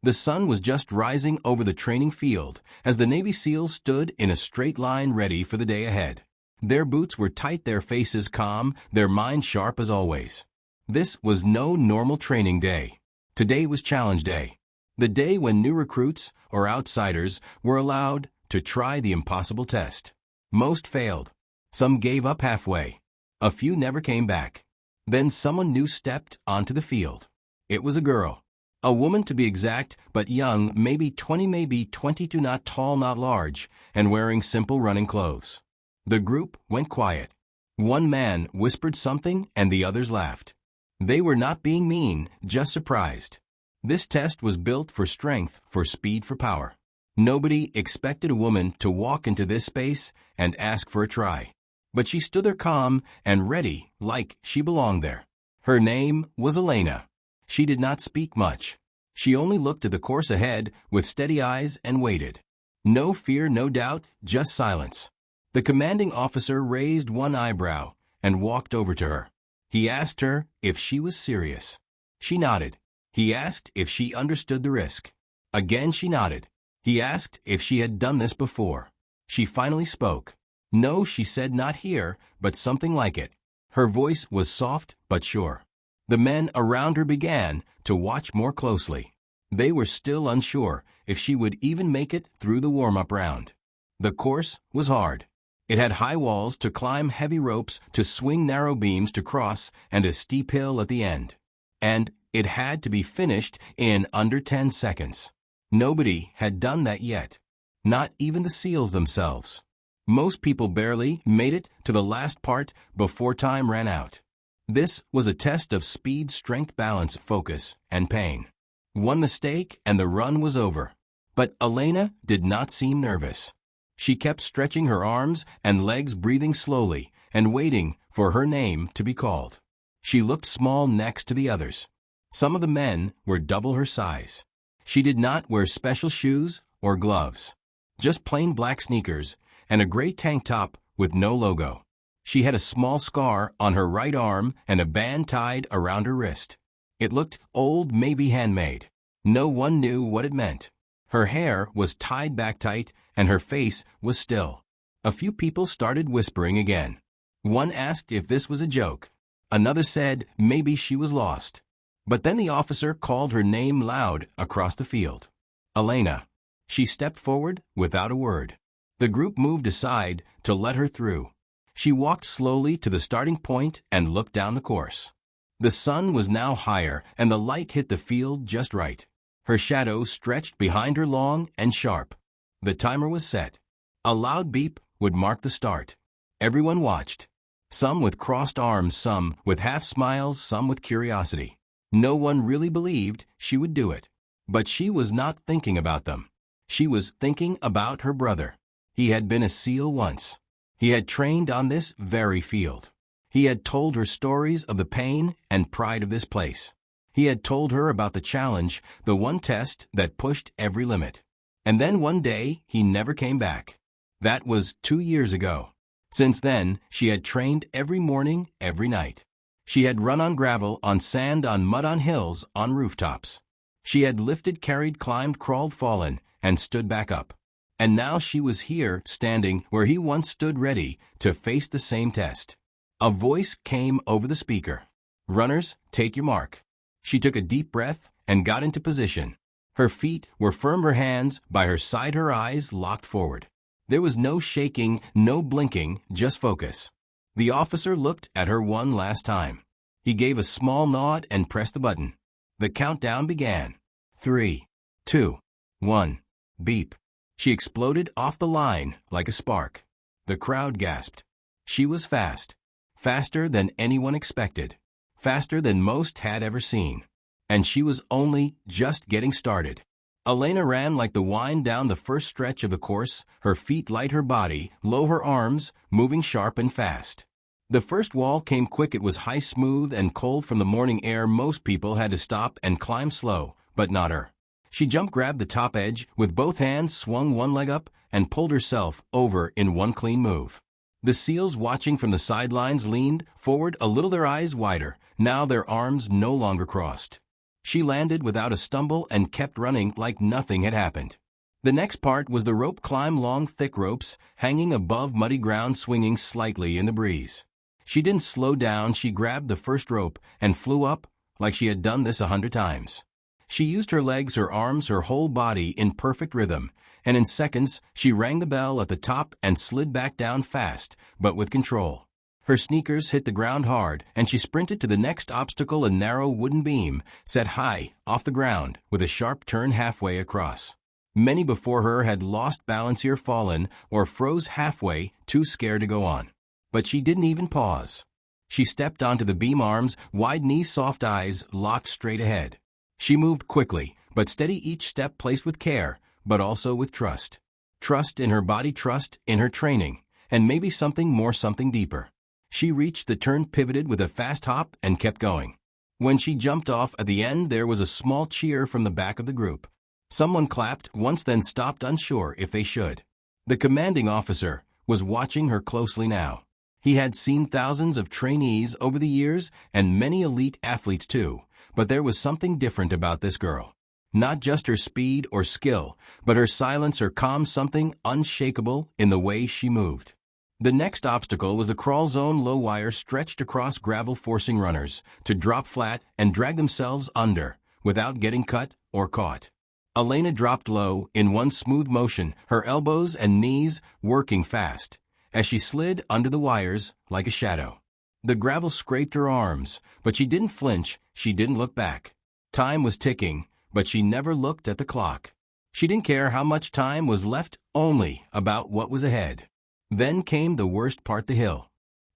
The sun was just rising over the training field as the Navy SEALs stood in a straight line ready for the day ahead. Their boots were tight, their faces calm, their minds sharp as always. This was no normal training day. Today was challenge day. The day when new recruits, or outsiders, were allowed to try the impossible test. Most failed. Some gave up halfway. A few never came back. Then someone new stepped onto the field. It was a girl. A woman to be exact, but young, maybe 20, maybe 22, not tall, not large, and wearing simple running clothes. The group went quiet. One man whispered something and the others laughed. They were not being mean, just surprised. This test was built for strength, for speed, for power. Nobody expected a woman to walk into this space and ask for a try. But she stood there calm and ready, like she belonged there. Her name was Elena. She did not speak much. She only looked at the course ahead with steady eyes and waited. No fear, no doubt, just silence. The commanding officer raised one eyebrow and walked over to her. He asked her if she was serious. She nodded. He asked if she understood the risk. Again she nodded. He asked if she had done this before. She finally spoke. No, she said, not here, but something like it. Her voice was soft but sure. The men around her began to watch more closely. They were still unsure if she would even make it through the warm-up round. The course was hard. It had high walls to climb, heavy ropes to swing, narrow beams to cross, and a steep hill at the end. And it had to be finished in under 10 seconds. Nobody had done that yet. Not even the SEALs themselves. Most people barely made it to the last part before time ran out. This was a test of speed, strength, balance, focus, and pain. One mistake and the run was over. But Elena did not seem nervous. She kept stretching her arms and legs, breathing slowly, and waiting for her name to be called. She looked small next to the others. Some of the men were double her size. She did not wear special shoes or gloves. Just plain black sneakers and a gray tank top with no logo. She had a small scar on her right arm and a band tied around her wrist. It looked old, maybe handmade. No one knew what it meant. Her hair was tied back tight and her face was still. A few people started whispering again. One asked if this was a joke. Another said maybe she was lost. But then the officer called her name loud across the field. Elena. She stepped forward without a word. The group moved aside to let her through. She walked slowly to the starting point and looked down the course. The sun was now higher and the light hit the field just right. Her shadow stretched behind her, long and sharp. The timer was set. A loud beep would mark the start. Everyone watched. Some with crossed arms, some with half smiles, some with curiosity. No one really believed she would do it. But she was not thinking about them. She was thinking about her brother. He had been a SEAL once. He had trained on this very field. He had told her stories of the pain and pride of this place. He had told her about the challenge, the one test that pushed every limit. And then one day, he never came back. That was 2 years ago. Since then, she had trained every morning, every night. She had run on gravel, on sand, on mud, on hills, on rooftops. She had lifted, carried, climbed, crawled, fallen, and stood back up. And now she was here, standing where he once stood, ready to face the same test. A voice came over the speaker. Runners, take your mark. She took a deep breath and got into position. Her feet were firm, her hands by her side, her eyes locked forward. There was no shaking, no blinking, just focus. The officer looked at her one last time. He gave a small nod and pressed the button. The countdown began. 3, 2, 1, beep. She exploded off the line like a spark. The crowd gasped. She was fast. Faster than anyone expected. Faster than most had ever seen. And she was only just getting started. Elena ran like the wind down the first stretch of the course, her feet light, her body low, her arms moving sharp and fast. The first wall came quick. It was high, smooth, and cold from the morning air. Most people had to stop and climb slow, but not her. She jumped, grabbed the top edge with both hands, swung one leg up, and pulled herself over in one clean move. The SEALs watching from the sidelines leaned forward a little, their eyes wider. Now their arms no longer crossed. She landed without a stumble and kept running like nothing had happened. The next part was the rope climb, long thick ropes hanging above muddy ground swinging slightly in the breeze. She didn't slow down, she grabbed the first rope and flew up like she had done this 100 times. She used her legs, her arms, her whole body in perfect rhythm, and in seconds she rang the bell at the top and slid back down fast, but with control. Her sneakers hit the ground hard, and she sprinted to the next obstacle, a narrow wooden beam set high off the ground with a sharp turn halfway across. Many before her had lost balance here, fallen, or froze halfway, too scared to go on. But she didn't even pause. She stepped onto the beam, arms wide, knees soft, eyes locked straight ahead. She moved quickly, but steady, each step placed with care, but also with trust. Trust in her body, trust in her training, and maybe something more, something deeper. She reached the turn, pivoted with a fast hop, and kept going. When she jumped off at the end, there was a small cheer from the back of the group. Someone clapped once, then stopped, unsure if they should. The commanding officer was watching her closely now. He had seen thousands of trainees over the years and many elite athletes too, but there was something different about this girl. Not just her speed or skill, but her silence, her calm, something unshakable in the way she moved. The next obstacle was a crawl zone, low wire stretched across gravel, forcing runners to drop flat and drag themselves under without getting cut or caught. Elena dropped low in one smooth motion, her elbows and knees working fast, as she slid under the wires like a shadow. The gravel scraped her arms, but she didn't flinch, she didn't look back. Time was ticking, but she never looked at the clock. She didn't care how much time was left, only about what was ahead. Then came the worst part, the hill.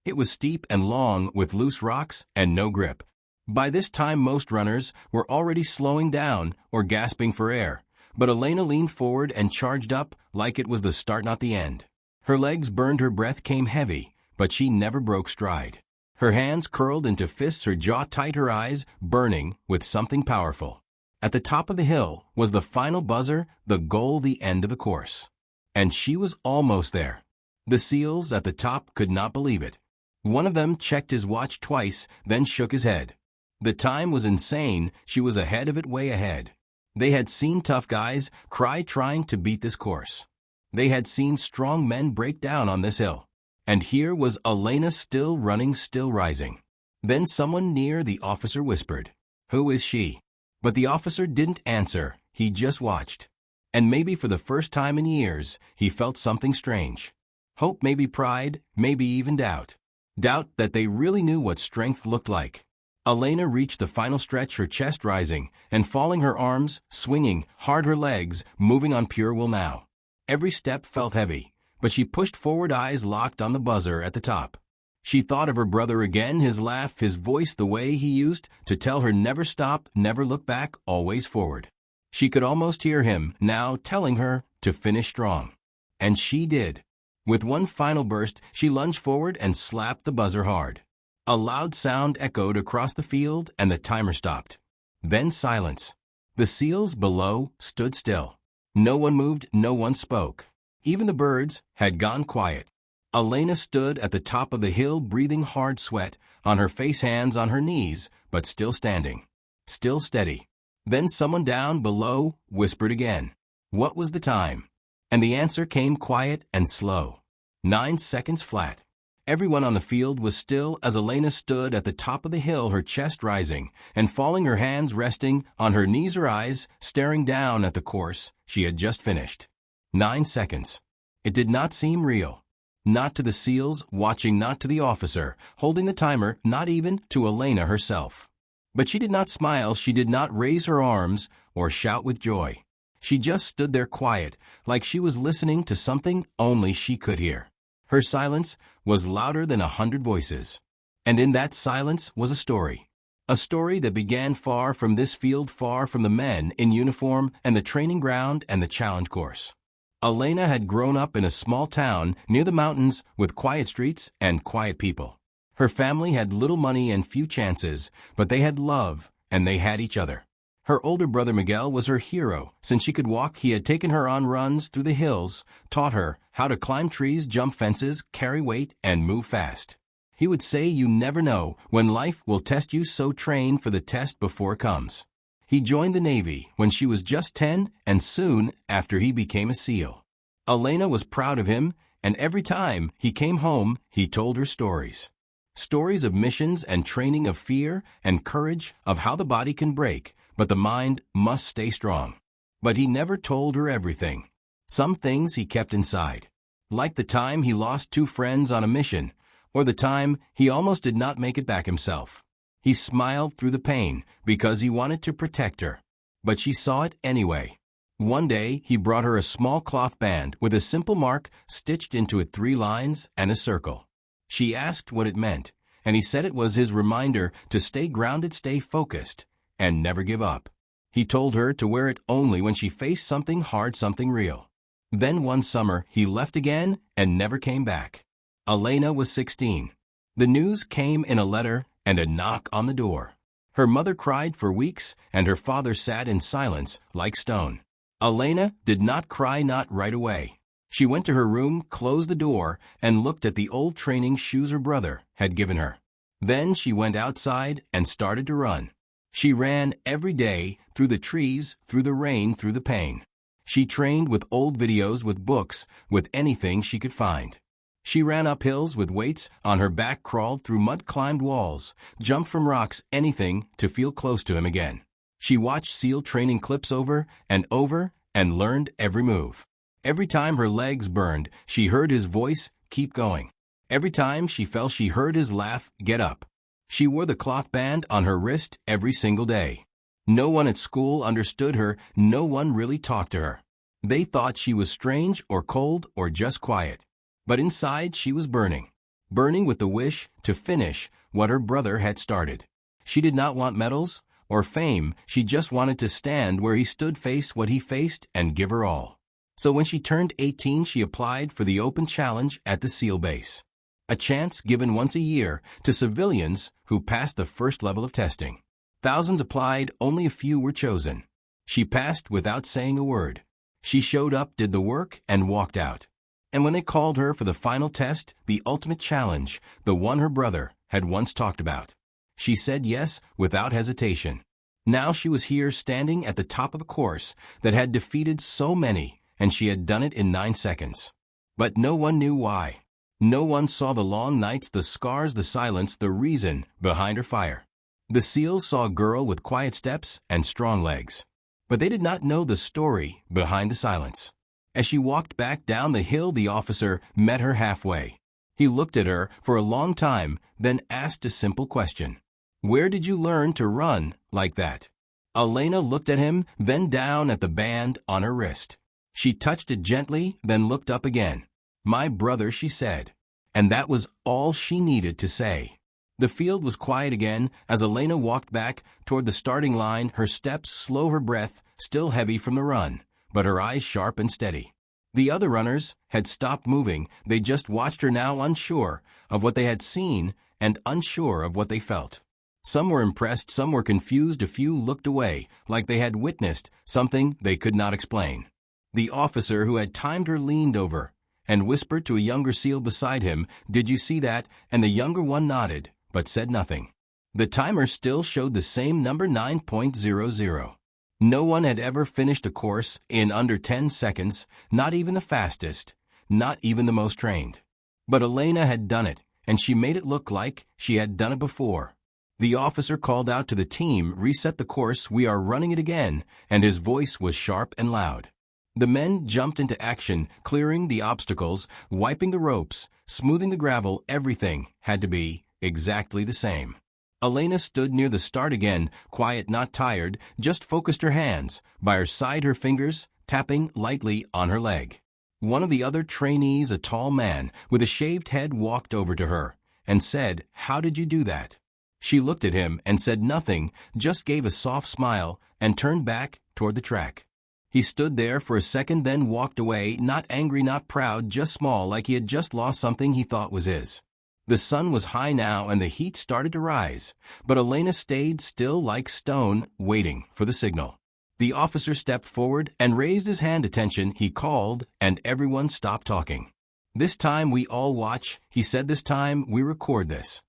It was steep and long, with loose rocks and no grip. By this time most runners were already slowing down or gasping for air, but Elena leaned forward and charged up like it was the start, not the end. Her legs burned, her breath came heavy, but she never broke stride. Her hands curled into fists, her jaw tight, her eyes burning with something powerful. At the top of the hill was the final buzzer, the goal, the end of the course. And she was almost there. The SEALs at the top could not believe it. One of them checked his watch twice, then shook his head. The time was insane, she was ahead of it, way ahead. They had seen tough guys cry trying to beat this course. They had seen strong men break down on this hill. And here was Elena, still running, still rising. Then someone near the officer whispered, "Who is she?" But the officer didn't answer, he just watched. And maybe for the first time in years, he felt something strange. Hope, maybe pride, maybe even doubt. Doubt that they really knew what strength looked like. Elena reached the final stretch, her chest rising and falling, her arms swinging hard, her legs moving on pure will now. Every step felt heavy, but she pushed forward, eyes locked on the buzzer at the top. She thought of her brother again, his laugh, his voice, the way he used to tell her never stop, never look back, always forward. She could almost hear him now telling her to finish strong. And she did. With one final burst, she lunged forward and slapped the buzzer hard. A loud sound echoed across the field and the timer stopped. Then silence. The SEALs below stood still. No one moved, no one spoke. Even the birds had gone quiet. Elena stood at the top of the hill, breathing hard, sweat on her face, hands on her knees, but still standing. Still steady. Then someone down below whispered again. What was the time? And the answer came quiet and slow. 9 seconds flat. Everyone on the field was still as Elena stood at the top of the hill, her chest rising and falling, her hands resting on her knees, her eyes staring down at the course she had just finished. 9 seconds. It did not seem real. Not to the SEALs watching, not to the officer holding the timer, not even to Elena herself. But she did not smile, she did not raise her arms or shout with joy. She just stood there quiet, like she was listening to something only she could hear. Her silence was louder than 100 voices. And in that silence was a story. A story that began far from this field, far from the men in uniform and the training ground and the challenge course. Elena had grown up in a small town near the mountains with quiet streets and quiet people. Her family had little money and few chances, but they had love and they had each other. Her older brother Miguel was her hero. Since she could walk, he had taken her on runs through the hills, taught her how to climb trees, jump fences, carry weight, and move fast. He would say, "You never know when life will test you, so train for the test before it comes." He joined the Navy when she was just 10 and soon after he became a SEAL. Elena was proud of him, and every time he came home, he told her stories. Stories of missions and training, of fear and courage, of how the body can break, but the mind must stay strong. But he never told her everything. Some things he kept inside. Like the time he lost 2 friends on a mission, or the time he almost did not make it back himself. He smiled through the pain because he wanted to protect her. But she saw it anyway. One day, he brought her a small cloth band with a simple mark stitched into it, 3 lines and a circle. She asked what it meant, and he said it was his reminder to stay grounded, stay focused, and never give up. He told her to wear it only when she faced something hard, something real. Then one summer, he left again and never came back. Elena was 16. The news came in a letter and a knock on the door. Her mother cried for weeks, and her father sat in silence like stone. Elena did not cry, not right away. She went to her room, closed the door, and looked at the old training shoes her brother had given her. Then she went outside and started to run. She ran every day, through the trees, through the rain, through the pain. She trained with old videos, with books, with anything she could find. She ran up hills with weights on her back, crawled through mud, climbed walls, jumped from rocks, anything to feel close to him again. She watched SEAL training clips over and learned every move. Every time her legs burned, she heard his voice, keep going. Every time she fell, she heard his laugh, get up. She wore the cloth band on her wrist every single day. No one at school understood her, no one really talked to her. They thought she was strange or cold or just quiet. But inside she was burning. Burning with the wish to finish what her brother had started. She did not want medals or fame, she just wanted to stand where he stood, face what he faced, and give her all. So when she turned 18, she applied for the open challenge at the SEAL base. A chance given once a year to civilians who passed the first level of testing. Thousands applied, only a few were chosen. She passed without saying a word. She showed up, did the work, and walked out. And when they called her for the final test, the ultimate challenge, the one her brother had once talked about, she said yes without hesitation. Now she was here, standing at the top of a course that had defeated so many, and she had done it in 9 seconds. But no one knew why. No one saw the long nights, the scars, the silence, the reason behind her fire. The SEALs saw a girl with quiet steps and strong legs. But they did not know the story behind the silence. As she walked back down the hill, the officer met her halfway. He looked at her for a long time, then asked a simple question. Where did you learn to run like that? Elena looked at him, then down at the band on her wrist. She touched it gently, then looked up again. My brother, she said. And that was all she needed to say. The field was quiet again as Elena walked back toward the starting line, her steps slow, her breath still heavy from the run, but her eyes sharp and steady. The other runners had stopped moving. They just watched her now, unsure of what they had seen and unsure of what they felt. Some were impressed, some were confused, a few looked away, like they had witnessed something they could not explain. The officer who had timed her leaned over and whispered to a younger SEAL beside him, "Did you see that?" And the younger one nodded, but said nothing. The timer still showed the same number, 9.00. No one had ever finished a course in under 10 seconds, not even the fastest, not even the most trained. But Elena had done it, and she made it look like she had done it before. The officer called out to the team, "Reset the course, we are running it again," and his voice was sharp and loud. The men jumped into action, clearing the obstacles, wiping the ropes, smoothing the gravel. Everything had to be exactly the same. Elena stood near the start again, quiet, not tired, just focused, her hands by her side, her fingers tapping lightly on her leg. One of the other trainees, a tall man with a shaved head, walked over to her and said, "How did you do that?" She looked at him and said nothing, just gave a soft smile and turned back toward the track. He stood there for a second, then walked away, not angry, not proud, just small, like he had just lost something he thought was his. The sun was high now and the heat started to rise, but Elena stayed still like stone, waiting for the signal. The officer stepped forward and raised his hand. "Attention," he called, and everyone stopped talking. "This time we all watch," he said. "This time we record this."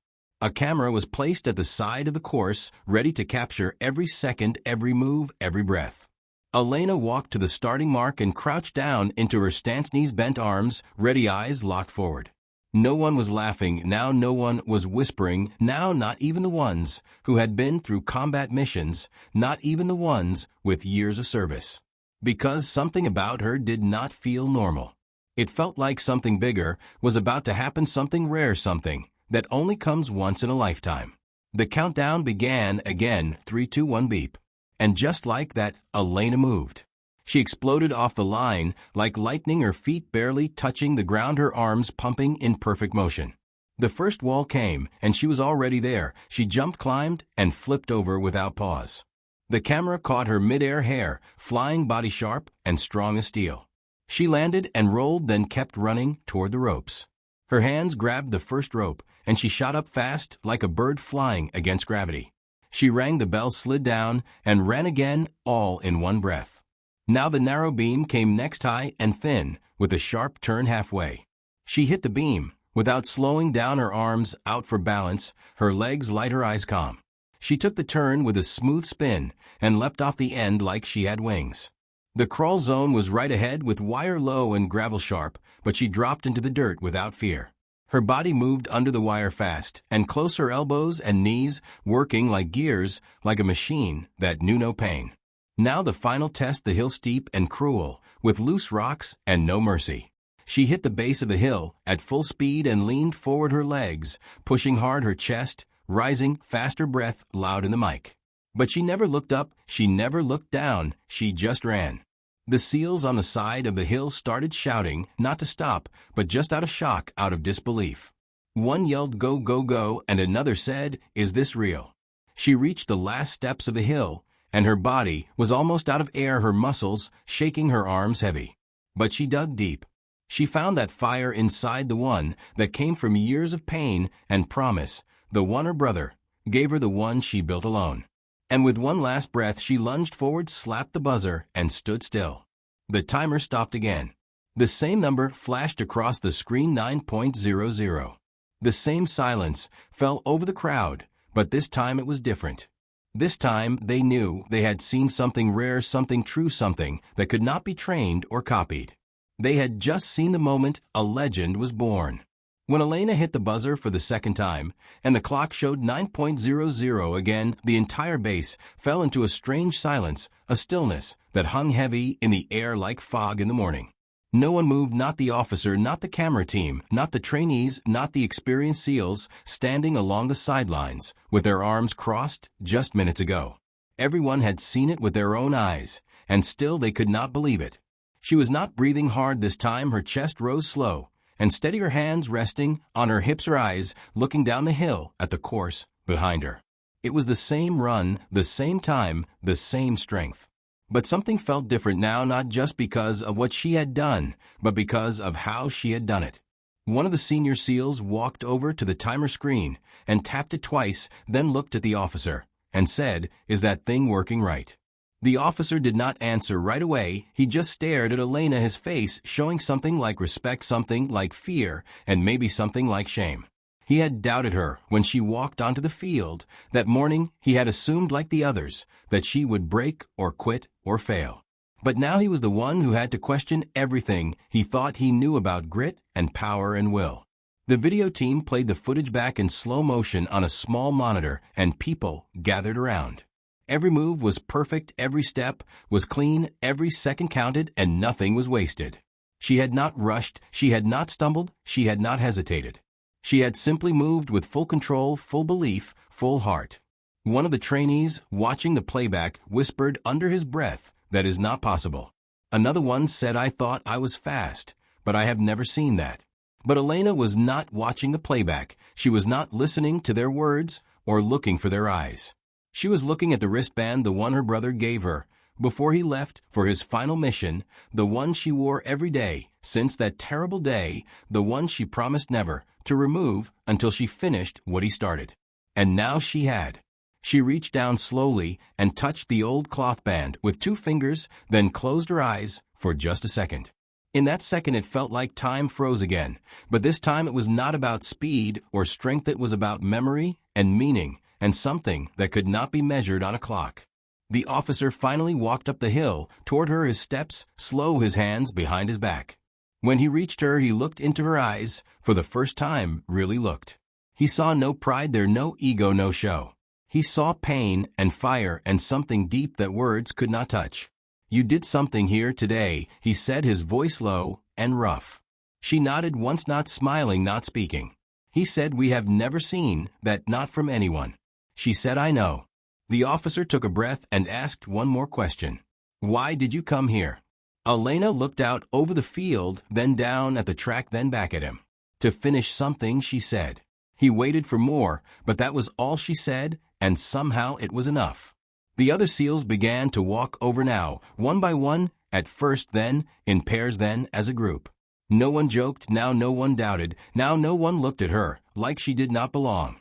A camera was placed at the side of the course, ready to capture every second, every move, every breath. Elena walked to the starting mark and crouched down into her stance, knees bent, arms ready, eyes locked forward. No one was laughing now, no one was whispering now, not even the ones who had been through combat missions, not even the ones with years of service. Because something about her did not feel normal. It felt like something bigger was about to happen, something rare, something that only comes once in a lifetime. The countdown began again, 3, 2, 1, beep. And just like that, Elena moved. She exploded off the line like lightning, her feet barely touching the ground, her arms pumping in perfect motion. The first wall came, and she was already there. She jumped, climbed, and flipped over without pause. The camera caught her mid-air, hair flying, body sharp and strong as steel. She landed and rolled, then kept running toward the ropes. Her hands grabbed the first rope, and she shot up fast like a bird flying against gravity. She rang the bell, slid down, and ran again, all in one breath. Now the narrow beam came next, high and thin, with a sharp turn halfway. She hit the beam, without slowing down, her arms out for balance, her legs light, her eyes calm. She took the turn with a smooth spin, and leapt off the end like she had wings. The crawl zone was right ahead, with wire low and gravel sharp, but she dropped into the dirt without fear. Her body moved under the wire fast and close, her elbows and knees working like gears, like a machine that knew no pain. Now the final test, the hill steep and cruel, with loose rocks and no mercy. She hit the base of the hill at full speed and leaned forward, her legs pushing hard, her chest rising fast, her breath loud in the mic. But she never looked up, she never looked down, she just ran. The seals on the side of the hill started shouting, not to stop, but just out of shock, out of disbelief. One yelled, "Go, go, go," and another said, "Is this real?" She reached the last steps of the hill, and her body was almost out of air, her muscles shaking, her arms heavy. But she dug deep. She found that fire inside, the one that came from years of pain and promise, the one her brother gave her, the one she built alone. And with one last breath she lunged forward, slapped the buzzer, and stood still. The timer stopped again. The same number flashed across the screen, 9.00. The same silence fell over the crowd, but this time it was different. This time they knew they had seen something rare, something true, something that could not be trained or copied. They had just seen the moment a legend was born. When Elena hit the buzzer for the second time, and the clock showed 9.00 again, the entire base fell into a strange silence, a stillness that hung heavy in the air like fog in the morning. No one moved, not the officer, not the camera team, not the trainees, not the experienced SEALs standing along the sidelines with their arms crossed just minutes ago. Everyone had seen it with their own eyes, and still they could not believe it. She was not breathing hard this time, her chest rose slow and steady, her hands resting on her hips, her eyes looking down the hill at the course behind her. It was the same run, the same time, the same strength. But something felt different now, not just because of what she had done, but because of how she had done it. One of the senior SEALs walked over to the timer screen and tapped it twice, then looked at the officer and said, "Is that thing working right?" The officer did not answer right away. He just stared at Elena, his face showing something like respect, something like fear, and maybe something like shame. He had doubted her when she walked onto the field. That morning he had assumed, like the others, that she would break or quit or fail. But now he was the one who had to question everything he thought he knew about grit and power and will. The video team played the footage back in slow motion on a small monitor, and people gathered around. Every move was perfect, every step was clean, every second counted, and nothing was wasted. She had not rushed, she had not stumbled, she had not hesitated. She had simply moved with full control, full belief, full heart. One of the trainees, watching the playback, whispered under his breath, "That is not possible." Another one said, "I thought I was fast, but I have never seen that." But Elena was not watching the playback. She was not listening to their words or looking for their eyes. She was looking at the wristband, the one her brother gave her before he left for his final mission, the one she wore every day since that terrible day, the one she promised never to remove until she finished what he started. And now she had. She reached down slowly and touched the old cloth band with 2 fingers, then closed her eyes for just a second. In that second it felt like time froze again, but this time it was not about speed or strength, it was about memory and meaning and something that could not be measured on a clock. The officer finally walked up the hill toward her, his steps slow, his hands behind his back. When he reached her, he looked into her eyes, for the first time really looked. He saw no pride there, no ego, no show. He saw pain and fire and something deep that words could not touch. "You did something here today," he said, his voice low and rough. She nodded once, not smiling, not speaking. He said, "We have never seen that, not from anyone." She said, "I know." The officer took a breath and asked one more question. "Why did you come here?" Elena looked out over the field, then down at the track, then back at him. "To finish something," she said. He waited for more, but that was all she said, and somehow it was enough. The other SEALs began to walk over now, one by one, at first, then in pairs, then as a group. No one joked, now no one doubted, now no one looked at her like she did not belong.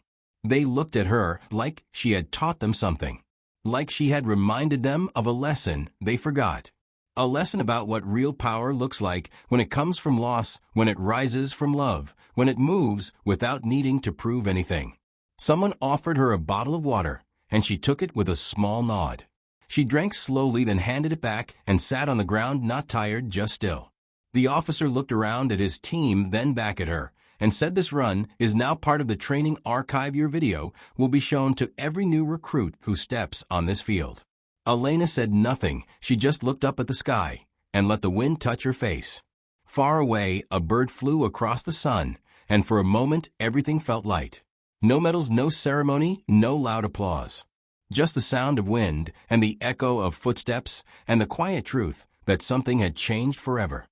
They looked at her like she had taught them something, like she had reminded them of a lesson they forgot. A lesson about what real power looks like when it comes from loss, when it rises from love, when it moves without needing to prove anything. Someone offered her a bottle of water, and she took it with a small nod. She drank slowly, then handed it back and sat on the ground, not tired, just still. The officer looked around at his team, then back at her, and said, "This run is now part of the training archive. Your video will be shown to every new recruit who steps on this field." Elena said nothing. She just looked up at the sky and let the wind touch her face. Far away, a bird flew across the sun, and for a moment everything felt light. No medals, no ceremony, no loud applause. Just the sound of wind and the echo of footsteps and the quiet truth that something had changed forever.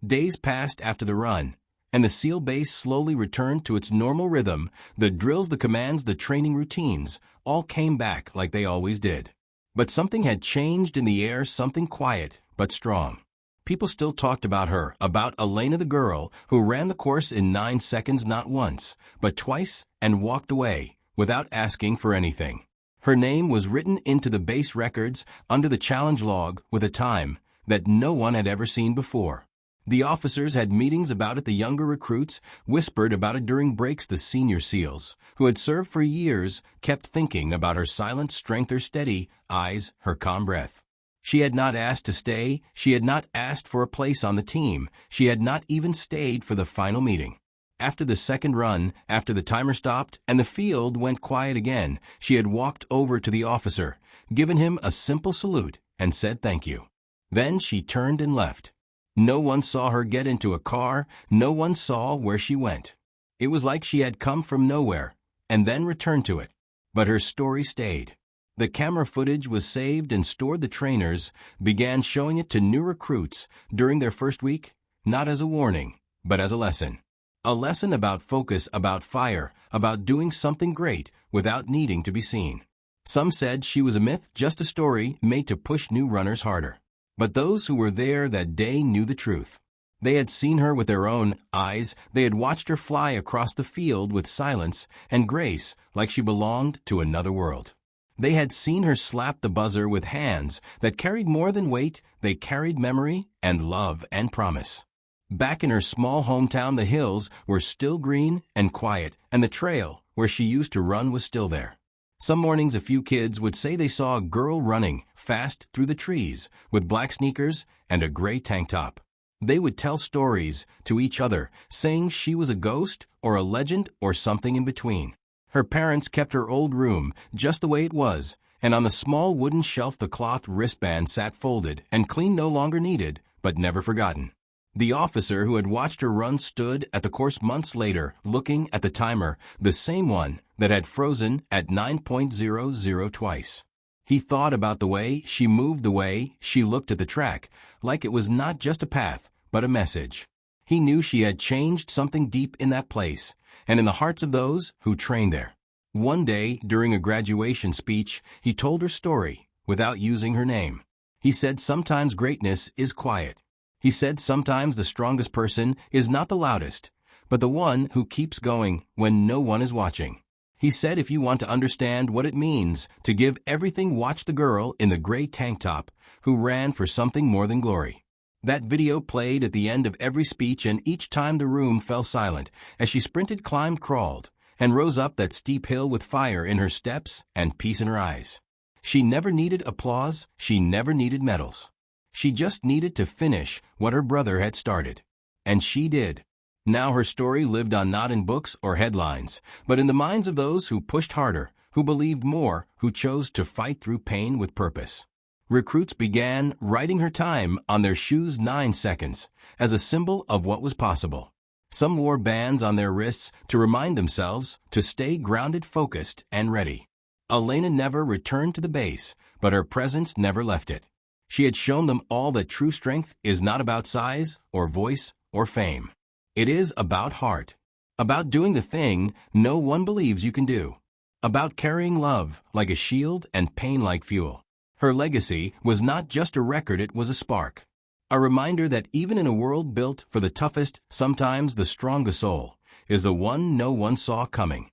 Days passed after the run, and the SEAL base slowly returned to its normal rhythm. The drills, the commands, the training routines all came back like they always did. But something had changed in the air, something quiet but strong. People still talked about her, about Elena, the girl who ran the course in 9 seconds, not once, but twice, and walked away without asking for anything. Her name was written into the base records under the challenge log with a time that no one had ever seen before. The officers had meetings about it. The younger recruits whispered about it during breaks. The senior SEALs, who had served for years, kept thinking about her silent strength, her steady eyes, her calm breath. She had not asked to stay. She had not asked for a place on the team. She had not even stayed for the final meeting. After the second run, after the timer stopped and the field went quiet again, she had walked over to the officer, given him a simple salute, and said thank you. Then she turned and left. No one saw her get into a car. No one saw where she went. It was like she had come from nowhere and then returned to it. But her story stayed. The camera footage was saved and stored. The trainers began showing it to new recruits during their first week, not as a warning, but as a lesson. A lesson about focus, about fire, about doing something great without needing to be seen. Some said she was a myth, just a story made to push new runners harder. But those who were there that day knew the truth. They had seen her with their own eyes. They had watched her fly across the field with silence and grace, like she belonged to another world. They had seen her slap the buzzer with hands that carried more than weight. They carried memory and love and promise. Back in her small hometown, the hills were still green and quiet, and the trail where she used to run was still there. Some mornings a few kids would say they saw a girl running fast through the trees with black sneakers and a gray tank top. They would tell stories to each other, saying she was a ghost or a legend or something in between. Her parents kept her old room just the way it was, and on the small wooden shelf the cloth wristband sat folded and clean, no longer needed, but never forgotten. The officer who had watched her run stood at the course months later, looking at the timer, the same one that had frozen at 9.00 twice. He thought about the way she moved, the way she looked at the track, like it was not just a path, but a message. He knew she had changed something deep in that place, and in the hearts of those who trained there. One day, during a graduation speech, he told her story without using her name. He said sometimes greatness is quiet. He said sometimes the strongest person is not the loudest, but the one who keeps going when no one is watching. He said if you want to understand what it means to give everything, watch the girl in the gray tank top who ran for something more than glory. That video played at the end of every speech, and each time the room fell silent as she sprinted, climbed, crawled, and rose up that steep hill with fire in her steps and peace in her eyes. She never needed applause, she never needed medals. She just needed to finish what her brother had started. And she did. Now her story lived on, not in books or headlines, but in the minds of those who pushed harder, who believed more, who chose to fight through pain with purpose. Recruits began writing her time on their shoes 9 seconds as a symbol of what was possible. Some wore bands on their wrists to remind themselves to stay grounded, focused, and ready. Elena never returned to the base, but her presence never left it. She had shown them all that true strength is not about size or voice or fame. It is about heart, about doing the thing no one believes you can do, about carrying love like a shield and pain like fuel. Her legacy was not just a record, it was a spark. A reminder that even in a world built for the toughest, sometimes the strongest soul is the one no one saw coming.